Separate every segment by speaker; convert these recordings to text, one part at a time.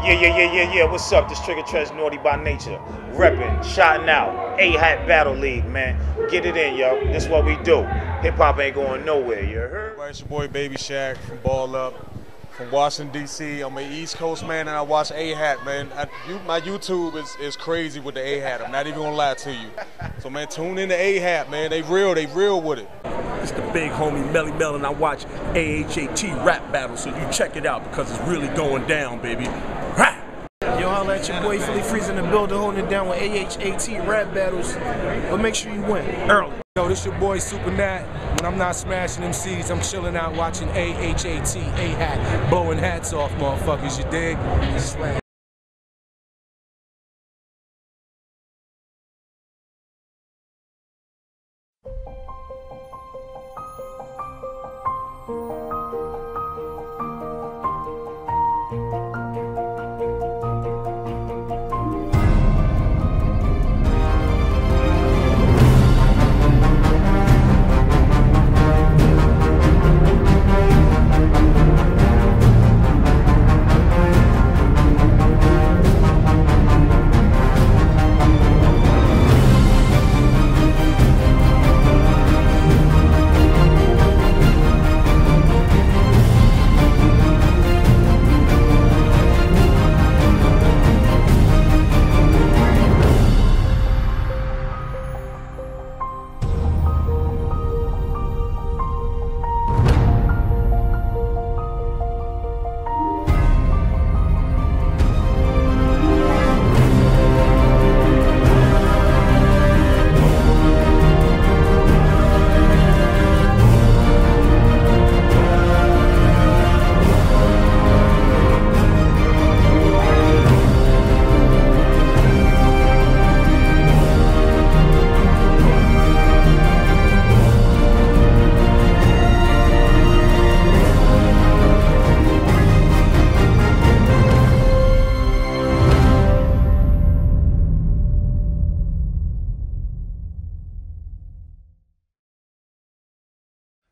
Speaker 1: Yeah. What's up? This Trigger Tresh Naughty by Nature. Reppin', shouting out. AHAT Battle League, man. Get it in, yo. This what we do. Hip hop ain't going nowhere, you heard?
Speaker 2: It's your boy Baby Shaq from Ball Up, from Washington, D.C. I'm an East Coast man, and I watch AHAT, man. My YouTube is crazy with the AHAT. I'm not even gonna lie to you. So, man, tune in to AHAT, man. They real with it.
Speaker 3: It's the big homie Melly Mel, and I watch AHAT rap battle, so you check it out because it's really going down, baby. Ha!
Speaker 4: Yo, holla at your boy Philly Freeze in the building, holding it down with AHAT rap battles. But make sure you win early.
Speaker 5: Yo, this your boy Super Nat. When I'm not smashing them C's, I'm chilling out watching AHAT, blowing hats off, motherfuckers, you dig? Slang.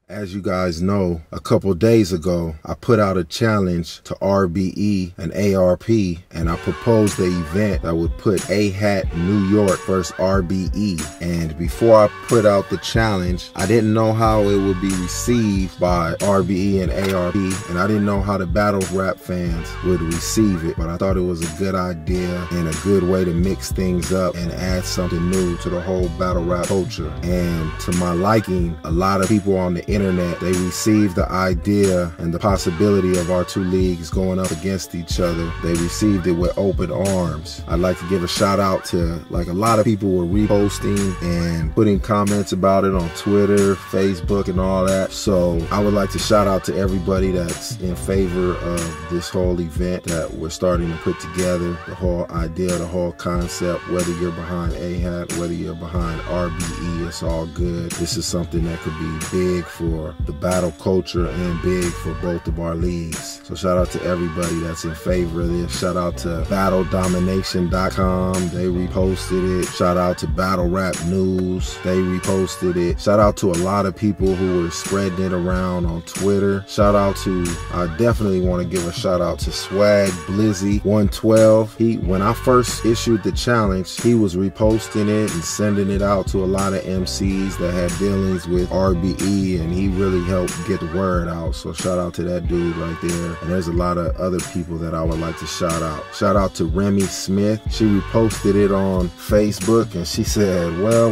Speaker 6: As you guys know, a couple days ago, I put out a challenge to RBE and ARP, and I proposed an event that would put AHAT New York versus RBE. And before I put out the challenge, I didn't know how it would be received by RBE and ARP, and I didn't know how the battle rap fans would receive it, but I thought it was a good idea and a good way to mix things up and add something new to the whole battle rap culture. And to my liking, a lot of people on the internet, they received the idea and the possibility of our two leagues going up against each other. They received it with open arms. I'd like to give a shout out to, like, a lot of people were reposting and putting comments about it on Twitter, Facebook, and all that. So I would like to shout out to everybody that's in favor of this whole event that we're starting to put together. The whole idea, the whole concept, whether you're behind AHAT, whether you're behind RBE, it's all good. This is something that could be big for the battle culture and big for both of our leagues. So shout out to everybody that's in favor of this. Shout out to battledomination.com. They reposted it. Shout out to Battle Rap News. They reposted it. Shout out to a lot of people who were spreading it around on Twitter. Shout out to, I definitely want to give a shout out to Swag Blizzy 112. When I first issued the challenge, he was reposting it and sending it out to a lot of MCs that had dealings with RBE, and he really helped get the word out. So shout out to that dude right there. And there's a lot of other people that I would like to shout out. Shout out to Remy Smith. She reposted it on Facebook and she said, well,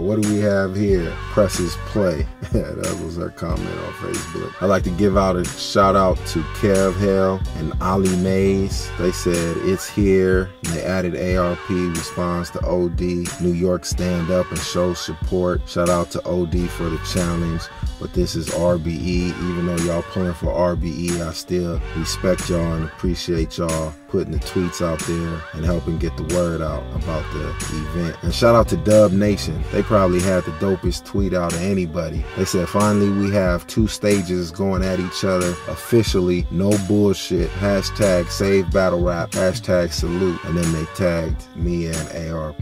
Speaker 6: what do we have here? Presses play. That was her comment on Facebook. I'd like to give out a shout out to Kev Hell and Ali Mays. They said it's here. And they added ARP responds to OD. New York stand up and show support. Shout out to OD for the challenge. But this is RBE. Even though y'all pulling for RBE, I still respect y'all and appreciate y'all putting the tweets out there and helping get the word out about the event. And shout out to Dub Nation. They probably had the dopest tweet out of anybody. They said, finally we have two stages going at each other officially. No bullshit. Hashtag save battle rap. Hashtag salute. And then they tagged me and ARP.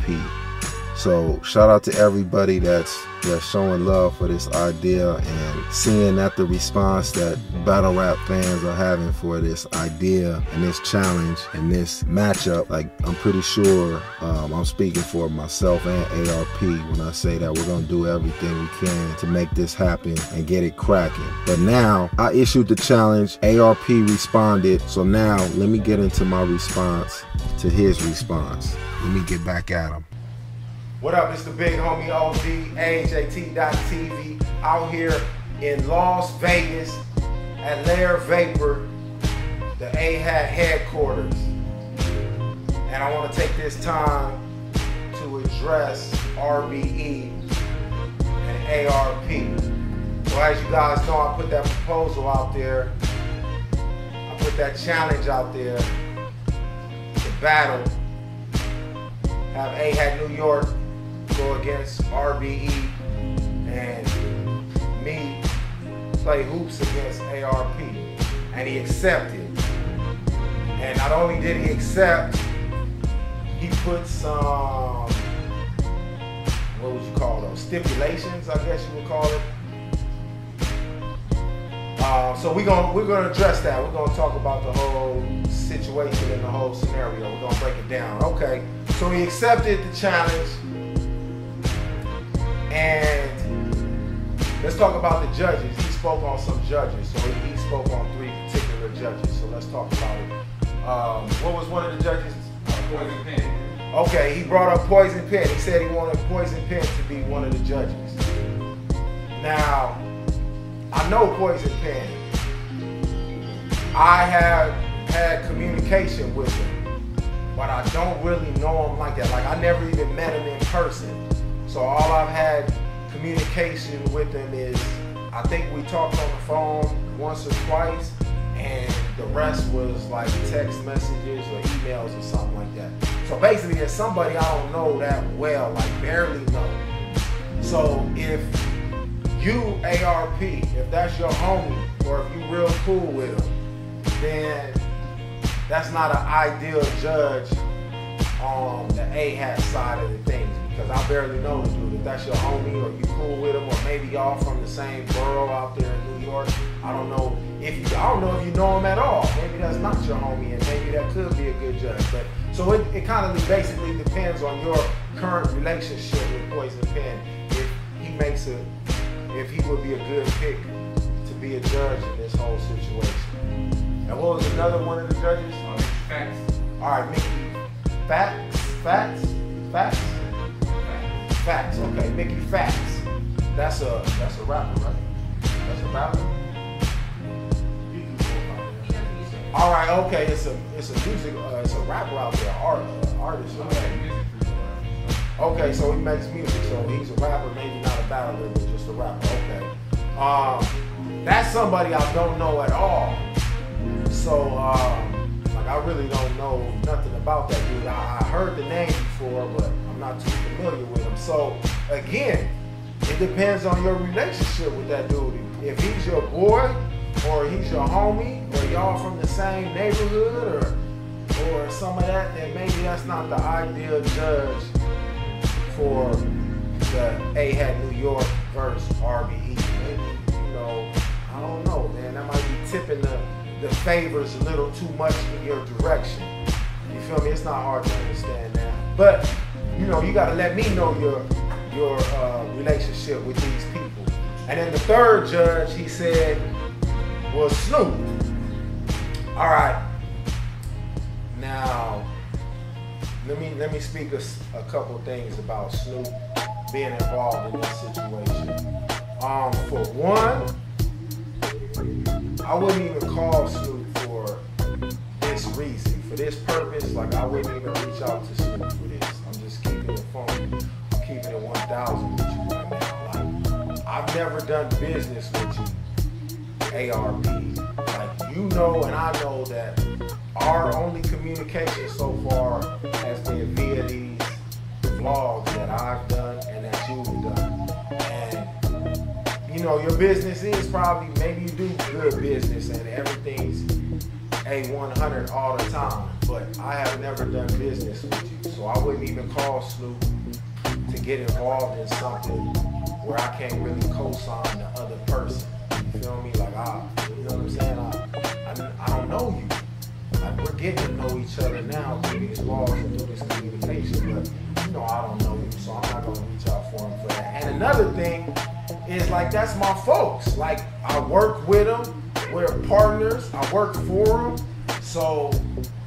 Speaker 6: So shout out to everybody that's showing love for this idea and seeing that the response that battle rap fans are having for this idea and this challenge and this matchup. Like, I'm pretty sure I'm speaking for myself and ARP when I say that we're gonna do everything we can to make this happen and get it cracking. But now I issued the challenge, ARP responded, so now let me get into my response to his response. Let me get back at him.
Speaker 1: What up, it's the big homie OG, AHAT.TV, out here in Las Vegas at Lair Vapor, the AHAT headquarters. And I want to take this time to address RBE and ARP. So as you guys know, I put that proposal out there. I put that challenge out there to battle. Have AHAT New York go against RBE and me play hoops against ARP. And he accepted. And not only did he accept, he put some, what would you call those? Stipulations, I guess you would call it. So we're gonna address that. We're gonna talk about the whole situation and the whole scenario. We're gonna break it down. Okay. So he accepted the challenge. And let's talk about the judges. He spoke on some judges. So he spoke on 3 particular judges. So let's talk about it. What was one of the judges?
Speaker 7: Poison Pen.
Speaker 1: Okay, he brought up Poison Pen. He said he wanted Poison Pen to be one of the judges. Now, I know Poison Pen. I have had communication with him, but I don't really know him like that. Like, I never even met him in person. So all I've had communication with him is, I think we talked on the phone once or twice, and the rest was like text messages or emails or something like that. So basically, it's somebody I don't know that well, like barely know. So if you, ARP, if that's your homie, or if you real cool with him, then that's not an ideal judge on the AHAT side of the things, because I barely know the dude. If that's your homie, or you cool with him, or maybe y'all from the same borough out there in New York, I don't know if you know him at all. Maybe that's not your homie, and maybe that could be a good judge. But so it kind of basically depends on your current relationship with Poison Pen. If he would be a good pick to be a judge in this whole situation. And what was another one of the judges?
Speaker 7: Facts.
Speaker 1: All right, Mickey. Facts. Okay, Mickey Facts. That's a rapper, right? That's a rapper. All right, okay. It's a music. It's a rapper out there, artist. Okay, so he makes music. So he's a rapper, maybe not a battler, but just a rapper. Okay. That's somebody I don't know at all. So like, I really don't know nothing about that dude. I heard the name before, but I'm not too familiar with him. So again, it depends on your relationship with that dude. If he's your boy, or he's your homie, or y'all from the same neighborhood, or some of that, then maybe that's not the ideal judge for the AHAT New York versus RBE. Maybe, I don't know, man. That might be tipping the favors a little too much in your direction. You feel me? It's not hard to understand that. But, you gotta let me know your relationship with these people. And then the third judge, he said, was Snoop. All right. Now, let me speak a couple things about Snoop being involved in this situation. For one, I wouldn't even call Snoop for this reason, for this purpose. Like, I wouldn't even reach out to Snoop for this. I'm just keeping it funky. I'm keeping it 1,000 with you right now. Like, I've never done business with you, ARP. Like, you know and I know that our only communication so far has been via these vlogs that I've done and that you've done. And your business is probably, maybe you do good business and everything's A100 all the time, but I have never done business with you, so I wouldn't even call Snoop to get involved in something where I can't really co-sign the other person. You feel me? Like, you know what I'm saying? I don't know you. Like, we're getting to know each other now through these laws and through this communication, but you know I don't know you, so I'm not gonna reach out for him for that. And another thing is, like, that's my folks. Like, I work with them, we're partners, I work for them, so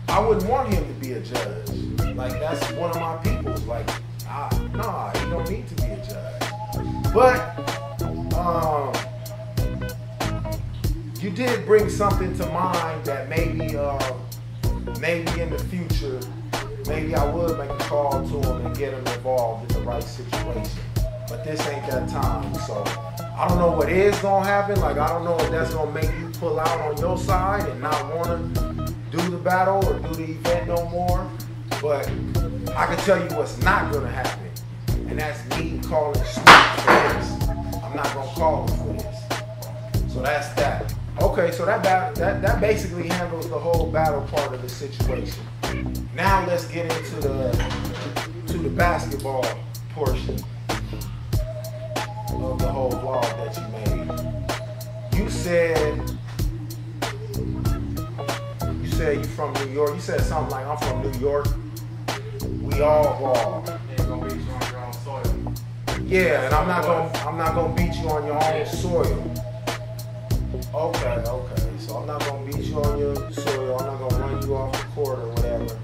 Speaker 1: I wouldn't want him to be a judge. Like, that's one of my peoples. Like, nah, he don't need to be a judge. But you did bring something to mind that maybe in the future, maybe I would make a call to him and get him involved in the right situation. But this ain't that time, so I don't know what is gonna happen. Like, I don't know if that's gonna make you pull out on your side and not wanna do the battle or do the event no more. But I can tell you what's not gonna happen, and that's me calling Snoop for this. I'm not gonna call him for this. So that's that. Okay, so that basically handles the whole battle part of the situation. Now let's get into the basketball portion of the whole vlog that you made. You said you from New York. You said something like, I'm from New York. We all ball.
Speaker 7: Ain't gonna beat you on your own soil.
Speaker 1: Yeah, and I'm not gonna beat you on your own soil. Okay. So I'm not gonna beat you on your soil. I'm not gonna run you off the court or whatever.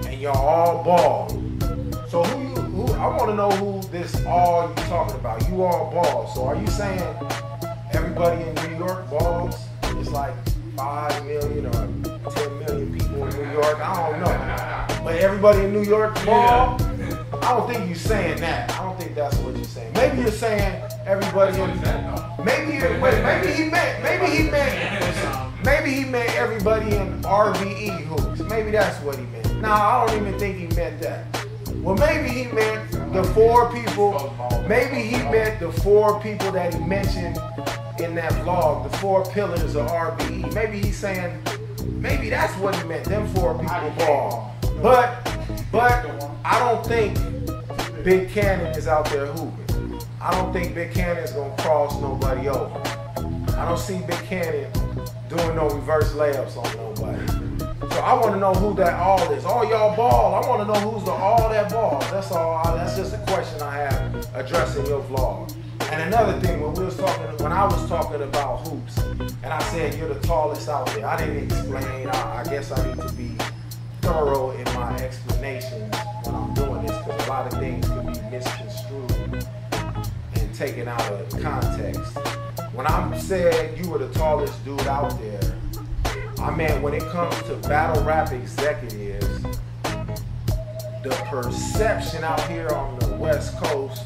Speaker 1: And y'all all ball. So who I want to know who this all you talking about. You all ball. So are you saying everybody in New York balls? It's like 5 million or 10 million people in New York. I don't know. But everybody in New York ball? I don't think you're saying that. I don't think that's what you're saying. Maybe you're saying everybody in maybe he meant everybody in RBE hoops. Maybe that's what he meant. Nah, I don't even think he meant that. Well, maybe he meant the 4 people. Maybe he meant the 4 people that he mentioned in that vlog, the 4 pillars of RBE. Maybe he's saying, maybe that's what he meant, them 4 people ball. But I don't think Big Cannon is out there hooping. I don't think Big Cannon is gonna cross nobody over. I don't see Big Cannon doing no reverse layups on nobody. So I want to know who that all is. All y'all ball. I want to know who's the all that ball. That's all. That's just a question I have addressing your vlog. And another thing, when I was talking about hoops, and I said you're the tallest out there, I didn't explain. I guess I need to be thorough in my explanations when I'm doing this, because a lot of things can be misconstrued and taken out of context. When I said you were the tallest dude out there, I meant when it comes to battle rap executives, the perception out here on the West Coast,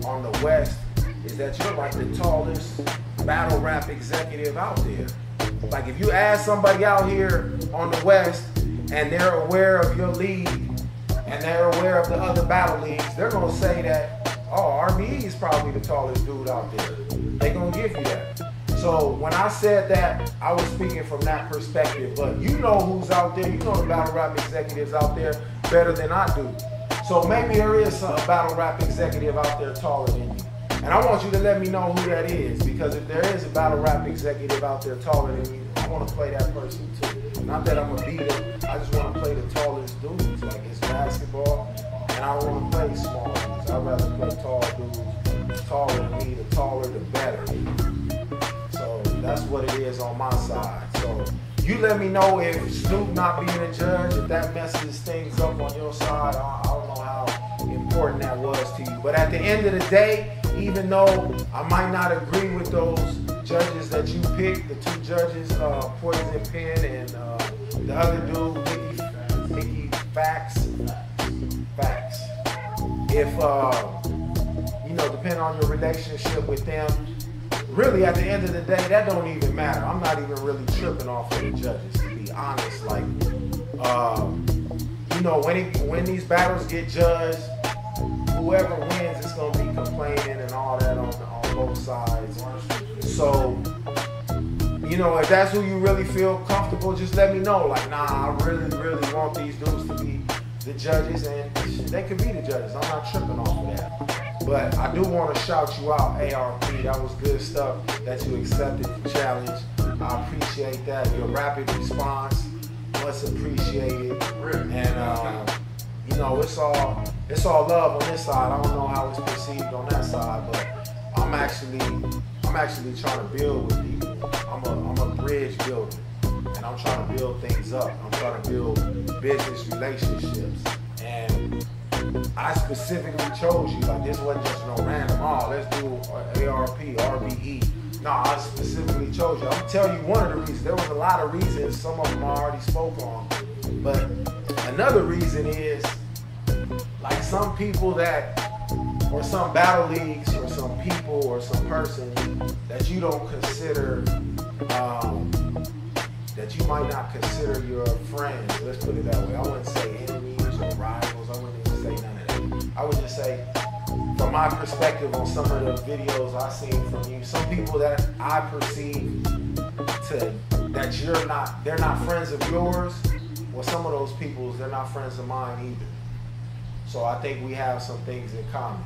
Speaker 1: on the West, is that you're like the tallest battle rap executive out there. Like, if you ask somebody out here on the West and they're aware of your league and they're aware of the other battle leagues, they're gonna say that, oh, RBE is probably the tallest dude out there. They're gonna give you that. So when I said that, I was speaking from that perspective. But you know who's out there. You know the battle rap executives out there better than I do. So maybe there is a battle rap executive out there taller than you. And I want you to let me know who that is, because if there is a battle rap executive out there taller than you, I want to play that person too. Not that I'm gonna beat him. I just want to play the tallest dudes. Like, it's basketball, and I don't want to play small dudes. I'd rather play tall dudes. Taller than me, the taller the better. So that's what it is on my side. So you let me know if Snoop not being a judge, if that messes things up on your side. I don't know how important that was to you. But at the end of the day, even though I might not agree with those judges that you picked, the 2 judges, Poison Pen and the other dude, Mickey Facts. If you know, depending on your relationship with them, really at the end of the day, that don't even matter. I'm not even really tripping off of the judges, to be honest. Like, you know, when these battles get judged, whoever wins, it's gonna be complaining and all that on both sides. So, you know, if that's who you really feel comfortable, just let me know. Like, nah, I really want these dudes to be the judges, and they can be the judges. I'm not tripping off of that. But I do want to shout you out, ARP. That was good stuff that you accepted the challenge. I appreciate that. Your rapid response was appreciated. And you know, it's all love on this side. I don't know how it's perceived on that side, but I'm actually trying to build with people. I'm a bridge builder, and I'm trying to build things up. I'm trying to build business relationships, and I specifically chose you. Like, this wasn't just no random, oh, let's do ARP, RBE. No, I specifically chose you. I'm gonna tell you one of the reasons. There was a lot of reasons. Some of them I already spoke on, but another reason is, like, some people that, or some battle leagues, or some people, or some person that you don't consider, that you might not consider your friends. Let's put it that way. I wouldn't say enemies or rivals. I wouldn't even say none of that. I would just say, from my perspective on some of the videos I've seen from you, some people that I perceive that they're not friends of yours. Well, some of those people, they're not friends of mine either. So I think we have some things in common.